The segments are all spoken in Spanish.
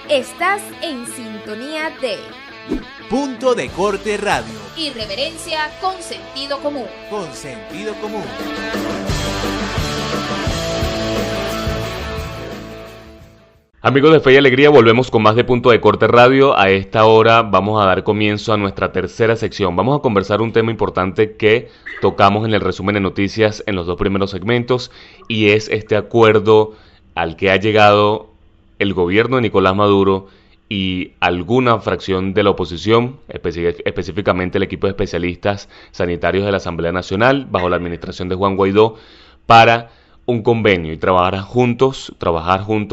Estás en sintonía de Punto de Corte Radio. Irreverencia con sentido común. Con sentido común. Amigos de Fe y Alegría, volvemos con más de Punto de Corte Radio. A esta hora vamos a dar comienzo a nuestra tercera sección. Vamos a conversar un tema importante que tocamos en el resumen de noticias en los dos primeros segmentos, y es este acuerdo al que ha llegado el gobierno de Nicolás Maduro y alguna fracción de la oposición, específicamente el equipo de especialistas sanitarios de la Asamblea Nacional, bajo la administración de Juan Guaidó, para un convenio y trabajar juntos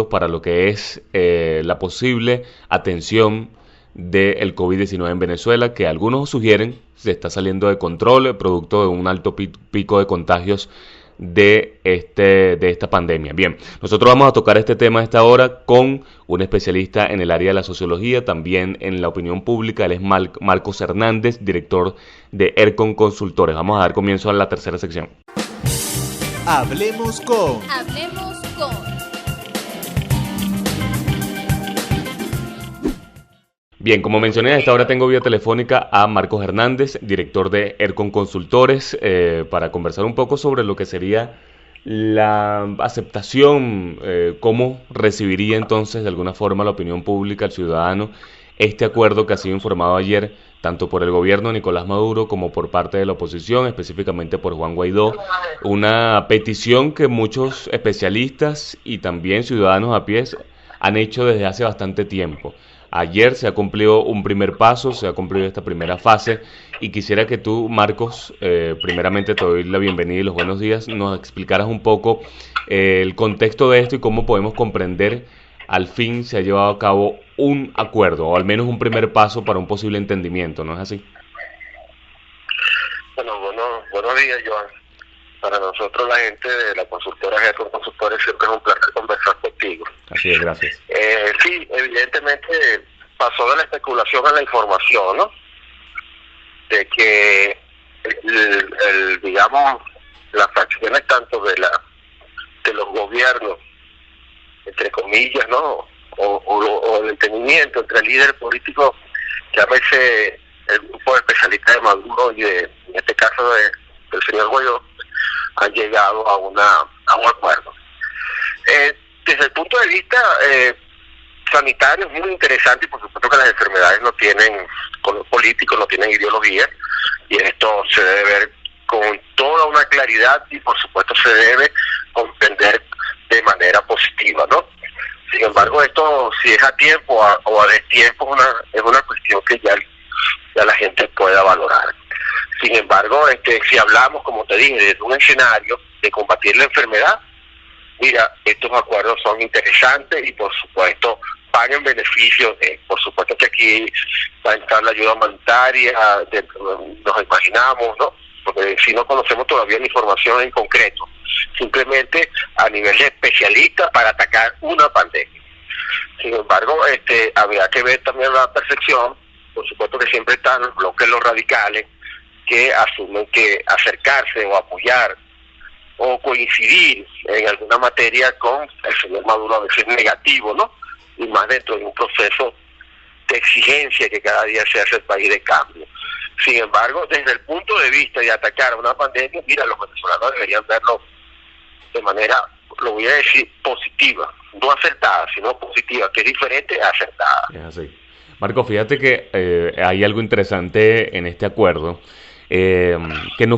para lo que es la posible atención del COVID-19 en Venezuela, que algunos sugieren se está saliendo de control, producto de un alto pico de contagios de esta pandemia. Bien, nosotros vamos a tocar este tema a esta hora con un especialista en el área de la sociología, también en la opinión pública. Él es Marcos Hernández, director de ERCON Consultores. Vamos a dar comienzo a la tercera sección. Hablemos con. Bien, como mencioné, a esta hora tengo vía telefónica a Marcos Hernández, director de ERCON Consultores, para conversar un poco sobre lo que sería la aceptación, cómo recibiría entonces de alguna forma la opinión pública, el ciudadano, este acuerdo que ha sido informado ayer tanto por el gobierno de Nicolás Maduro como por parte de la oposición, específicamente por Juan Guaidó, una petición que muchos especialistas y también ciudadanos a pie han hecho desde hace bastante tiempo. Ayer se ha cumplido un primer paso, se ha cumplido esta primera fase, y quisiera que tú, Marcos, primeramente te doy la bienvenida y los buenos días, nos explicaras un poco el contexto de esto y cómo podemos comprender al fin se ha llevado a cabo un acuerdo, o al menos un primer paso para un posible entendimiento, ¿no es así? Bueno, buenos días, Joan. Para nosotros, la gente de la consultora ERCON Consultores, siempre es un placer conversar contigo. Así es, gracias. Sí, evidentemente pasó de la especulación a la información, ¿no? De que, digamos, las fracciones tanto de los gobiernos, entre comillas, ¿no? O el entendimiento entre el líder político, que a veces el grupo de especialistas de Maduro y en este caso del señor Guaidó, han llegado a un acuerdo. Desde el punto de vista sanitario es muy interesante, y por supuesto que las enfermedades no tienen color político, no tienen ideología, y esto se debe ver con toda una claridad y por supuesto se debe comprender de manera positiva, ¿no? Sin embargo, esto, si es a tiempo o a destiempo, es una cuestión que ya la gente pueda valorar. Sin embargo, si hablamos, como te dije, de un escenario de combatir la enfermedad, mira, estos acuerdos son interesantes y por supuesto van en beneficio por supuesto que aquí va a entrar la ayuda humanitaria, nos imaginamos, ¿no? Porque si no conocemos todavía la información en concreto, simplemente a nivel de especialista para atacar una pandemia. Sin embargo, habría que ver también la percepción, por supuesto que siempre están los bloques, los radicales, que asumen que acercarse o apoyar o coincidir en alguna materia con el señor Maduro a veces es negativo, ¿no? Y más dentro de un proceso de exigencia que cada día se hace el país de cambio. Sin embargo, desde el punto de vista de atacar a una pandemia, mira, los venezolanos deberían verlo de manera, lo voy a decir, positiva, no acertada, sino positiva, que es diferente a acertada. Es así. Marco, fíjate que hay algo interesante en este acuerdo, que no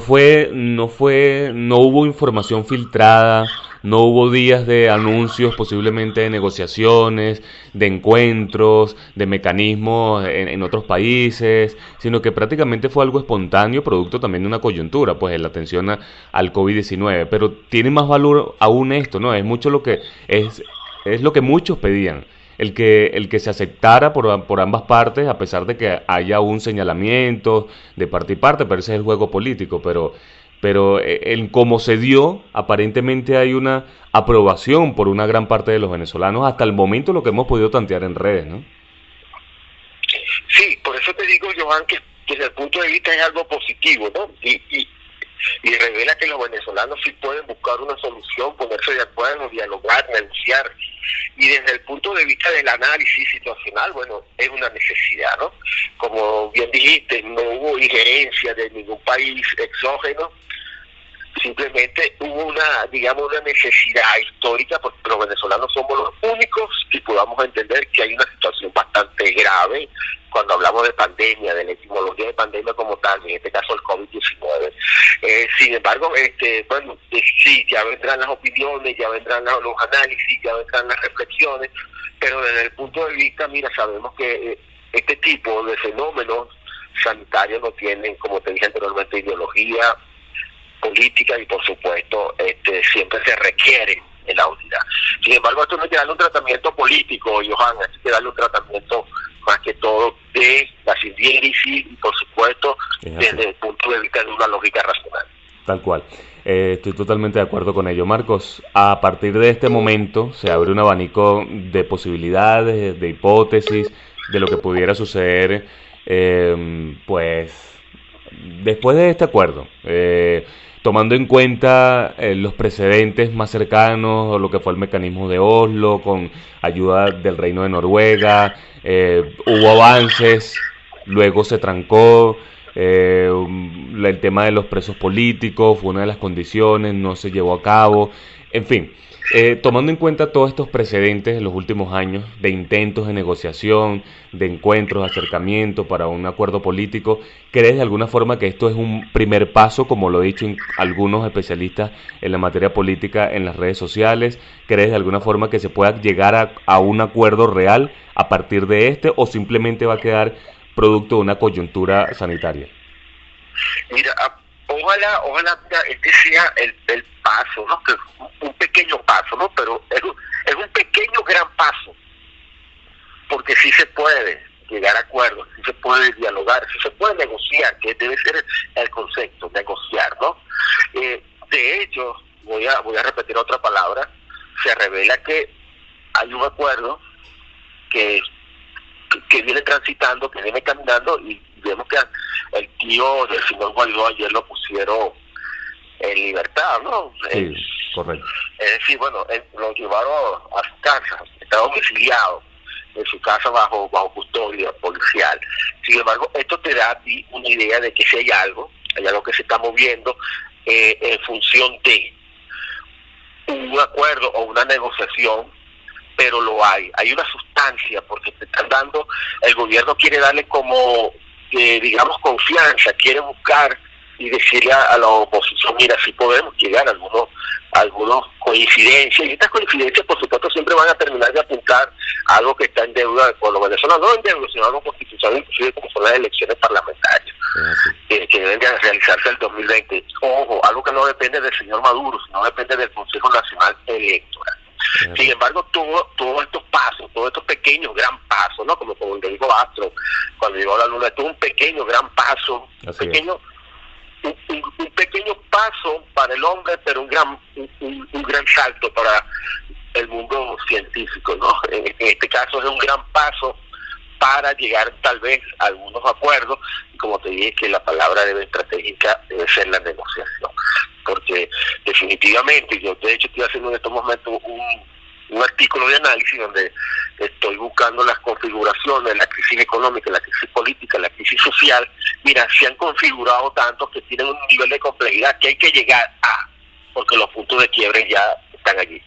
hubo información filtrada, no hubo días de anuncios, posiblemente de negociaciones, de encuentros, de mecanismos en otros países, sino que prácticamente fue algo espontáneo, producto también de una coyuntura, pues la atención al COVID-19. Pero tiene más valor aún esto, ¿no? Es mucho lo que es lo que muchos pedían. El que se aceptara por ambas partes, a pesar de que haya un señalamiento de parte y parte, pero ese es el juego político, pero en cómo se dio, aparentemente hay una aprobación por una gran parte de los venezolanos, hasta el momento lo que hemos podido tantear en redes, ¿no? Sí, por eso te digo, Johan, que desde el punto de vista es algo positivo, ¿no? Y revela que los venezolanos sí pueden buscar una solución, ponerse de acuerdo, dialogar, negociar, Y desde el punto de vista del análisis situacional, bueno, es una necesidad, ¿no? Como bien dijiste, no hubo injerencia de ningún país exógeno, simplemente hubo una necesidad histórica, porque los venezolanos somos los únicos que podamos entender que hay una situación bastante grave cuando hablamos de pandemia, de la etimología de pandemia como tal, en este caso el COVID-19. Sin embargo, sí, ya vendrán las opiniones, ya vendrán los análisis, ya vendrán las reflexiones, pero desde el punto de vista, mira, sabemos que este tipo de fenómenos sanitarios no tienen, como te dije anteriormente, ideología política y por supuesto siempre se requiere en la unidad. Sin embargo, esto no hay que darle un tratamiento político, Johan, hay que darle un tratamiento más que todo de la simbiosis y por supuesto desde el punto de vista de una lógica racional. Tal cual. Estoy totalmente de acuerdo con ello. Marcos, a partir de este momento se abre un abanico de posibilidades, de hipótesis, de lo que pudiera suceder, pues, después de este acuerdo. Tomando en cuenta los precedentes más cercanos, o lo que fue el mecanismo de Oslo, con ayuda del Reino de Noruega, hubo avances, luego se trancó, el tema de los presos políticos fue una de las condiciones, no se llevó a cabo, en fin. Tomando en cuenta todos estos precedentes en los últimos años de intentos de negociación, de encuentros, de acercamiento para un acuerdo político, ¿crees de alguna forma que esto es un primer paso, como lo han dicho algunos especialistas en la materia política en las redes sociales? ¿Crees de alguna forma que se pueda llegar a un acuerdo real a partir de este, o simplemente va a quedar producto de una coyuntura sanitaria? Mira, ojalá este sea el paso, ¿no? Que un pequeño paso, ¿no? Pero es un pequeño gran paso, porque sí se puede llegar a acuerdos, sí se puede dialogar, sí se puede negociar, que debe ser el concepto, negociar, ¿no? De hecho, voy a repetir otra palabra, se revela que hay un acuerdo que viene transitando, que viene caminando, y vemos que el tío del señor Guaidó ayer lo pusieron en libertad, ¿no? Sí, correcto. Es decir, bueno, lo llevaron a su casa, está domiciliado en su casa bajo custodia policial. Sin embargo, esto te da a ti una idea de que si hay algo que se está moviendo en función de un acuerdo o una negociación, pero lo hay una sustancia, porque te están dando, el gobierno quiere darle como, digamos, confianza, quiere buscar y decirle a la oposición, mira, sí podemos llegar a algunos coincidencias, y estas coincidencias por supuesto siempre van a terminar de apuntar a algo que está en deuda con los venezolanos, no en deuda, sino algo constitucional, inclusive como son las elecciones parlamentarias, que deben de realizarse el 2020. Ojo, algo que no depende del señor Maduro, sino depende del Consejo Nacional Electoral. Sin embargo, todos estos pasos, todos estos pequeños, gran pasos, ¿no? Como le dijo Astro cuando llegó a la luna, esto es un pequeño, gran paso, un pequeño paso para el hombre, pero un gran salto para el mundo científico, ¿no? En este caso es un gran paso para llegar tal vez a algunos acuerdos, y como te dije, que la palabra estratégica debe ser la negociación, porque definitivamente, yo de hecho estoy haciendo en estos momentos un artículo de análisis donde estoy buscando las configuraciones, la crisis económica, la crisis política, la crisis social. Mira, se han configurado tanto que tienen un nivel de complejidad que hay que llegar porque los puntos de quiebre ya están allí.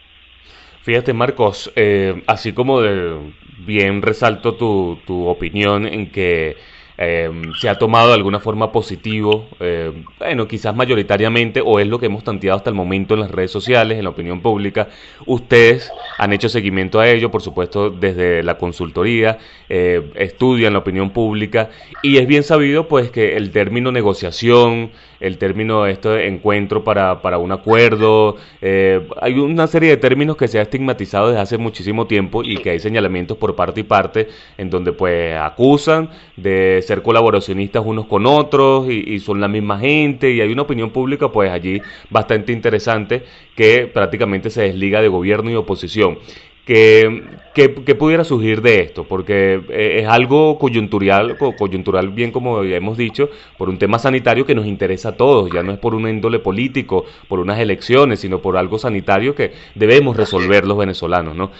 Fíjate, Marcos, así como bien resalto tu opinión en que se ha tomado de alguna forma positivo, quizás mayoritariamente, o es lo que hemos tanteado hasta el momento en las redes sociales, en la opinión pública. Ustedes han hecho seguimiento a ello, por supuesto, desde la consultoría, estudian la opinión pública, y es bien sabido pues que el término negociación, el término encuentro para un acuerdo, hay una serie de términos que se ha estigmatizado desde hace muchísimo tiempo, y que hay señalamientos por parte y parte en donde pues acusan de ser colaboracionistas unos con otros y son la misma gente, y hay una opinión pública pues allí bastante interesante que prácticamente se desliga de gobierno y oposición. ¿Qué pudiera surgir de esto? Porque es algo coyuntural, bien como hemos dicho, por un tema sanitario que nos interesa a todos. Ya no es por un índole político, por unas elecciones, sino por algo sanitario que debemos resolver los venezolanos, ¿no?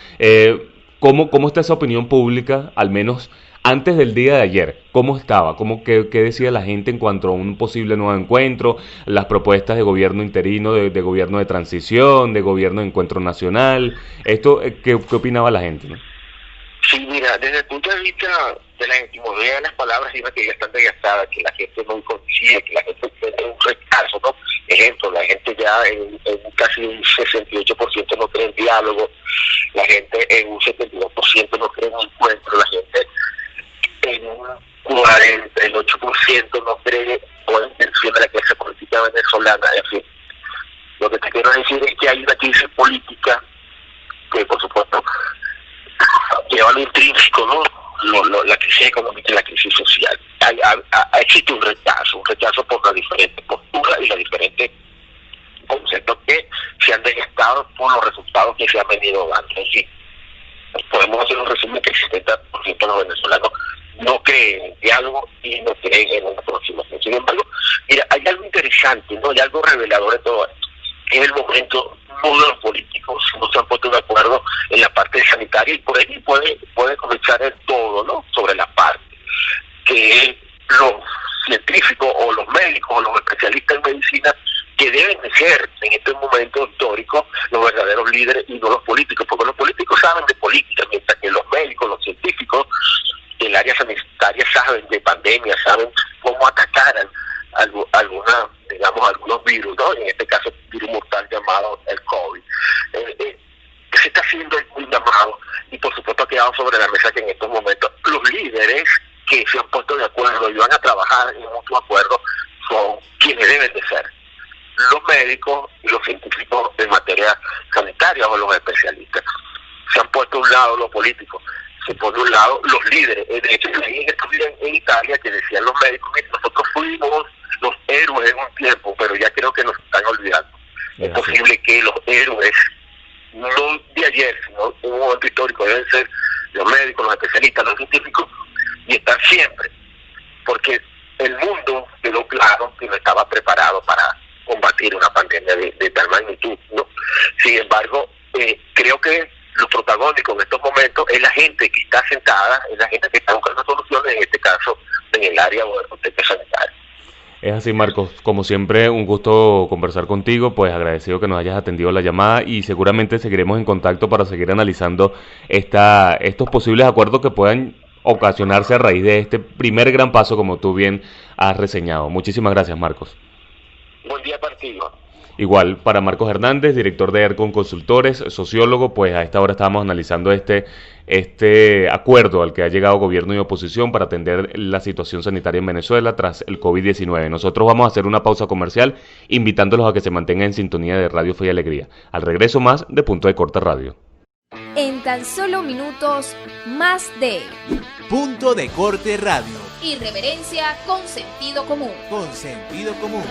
¿Cómo está esa opinión pública, al menos antes del día de ayer? ¿Cómo estaba? ¿Qué decía la gente en cuanto a un posible nuevo encuentro? Las propuestas de gobierno interino, de gobierno de transición, de gobierno de encuentro nacional. Esto, ¿qué opinaba la gente, no? Sí, mira, desde el punto de vista de la etimología de las palabras, digo que ya están desgastadas, que la gente no coincide, que la gente tiene un rechazo, ¿no? Ejemplo, la gente ya en casi un 68% no cree en diálogo, la gente en un 72% no cree en un encuentro, la gente en un 48% no cree o la intención de la clase política venezolana. En fin, lo que te quiero decir es que hay una crisis política que, por supuesto, lleva lo intrínseco, ¿no? La crisis económica y la crisis social. Existe un rechazo por la diferente postura y los diferentes conceptos que se han desgastado por los resultados que se han venido dando. En fin, podemos hacer un resumen que el 70% de los venezolanos no creen en diálogo y no creen en una aproximación. Sin embargo, mira, hay algo interesante, ¿no? Hay algo revelador de todo esto. En el momento, no de los políticos no se han puesto de acuerdo en la parte sanitaria, y por ahí puede comenzar el todo, ¿no? Sobre la parte que los científicos o los médicos o los especialistas en medicina, que deben de ser en este momento histórico los verdaderos líderes y no los políticos, porque los políticos saben de política, mientras que los médicos, los científicos del área sanitaria saben de pandemia, saben cómo atacar algunos virus, ¿no? En este caso, el virus mortal llamado el COVID. Se está haciendo un llamado, y por supuesto ha quedado sobre la mesa que en estos momentos los líderes que se han puesto de acuerdo y van a trabajar en mutuo acuerdo son quienes deben de ser: los médicos y los científicos en materia sanitaria o los especialistas. Se han puesto a un lado los políticos, se pone a un lado los líderes. De hecho, leí en Italia que decían los médicos: nosotros fuimos los héroes en un tiempo, pero ya creo que nos están olvidando. Es posible que los héroes, no de ayer, sino en un momento histórico, deben ser los médicos, los especialistas, los científicos, y estar siempre, porque el mundo quedó claro que no estaba preparado para combatir una pandemia de tal magnitud, ¿no? Sin embargo, creo que los protagónicos en estos momentos es la gente que está sentada, es la gente que está buscando soluciones, en este caso en el área o del contexto sanitario. Es así, Marcos. Como siempre, un gusto conversar contigo, pues agradecido que nos hayas atendido la llamada, y seguramente seguiremos en contacto para seguir analizando estos posibles acuerdos que puedan ocasionarse a raíz de este primer gran paso, como tú bien has reseñado. Muchísimas gracias, Marcos. Buen día para ti. Igual, para Marcos Hernández, director de ERCON Consultores, sociólogo, pues a esta hora estábamos analizando este acuerdo al que ha llegado gobierno y oposición para atender la situación sanitaria en Venezuela tras el COVID-19. Nosotros vamos a hacer una pausa comercial, invitándolos a que se mantengan en sintonía de Radio Fe y Alegría. Al regreso, más de Punto de Corte Radio. En tan solo minutos, más de Punto de Corte Radio. Irreverencia con sentido común. Con sentido común.